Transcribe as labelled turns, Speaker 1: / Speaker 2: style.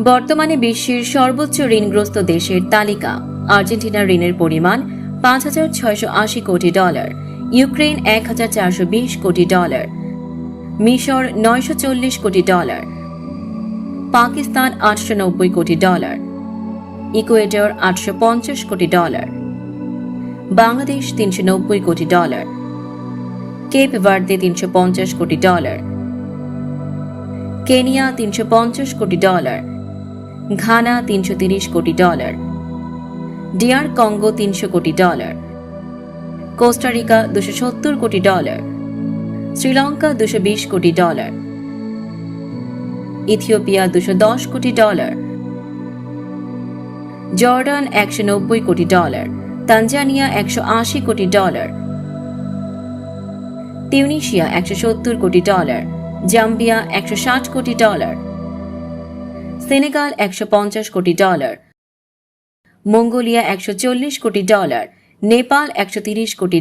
Speaker 1: বর্তমানে বিশ্বের সর্বোচ্চ ঋণগ্রস্ত দেশের তালিকা। আর্জেন্টিনার ঋণের পরিমাণ $5,680 কোটি, ইউক্রেন $1,420 কোটি, মিশর $940 কোটি, পাকিস্তান $890 কোটি, ইকুয়েডর $850 কোটি, বাংলাদেশ $390 কোটি, কেপ ভার্দে $350 কোটি, কেনিয়া $350 কোটি, ঘানা $330 কোটি, ডিআর কঙ্গো $300 কোটি, কোস্টারিকা $270 কোটি, শ্রীলঙ্কা $220 কোটি, ইথিওপিয়া $210 কোটি, জর্ডান $190 কোটি, তানজানিয়া $180 কোটি, তিউনিসিয়া $170 কোটি, জাম্বিয়া $160 কোটি, সেনেগাল $150 কোটি, মঙ্গোলিয়া $140 কোটি, নেপাল $130 কোটি।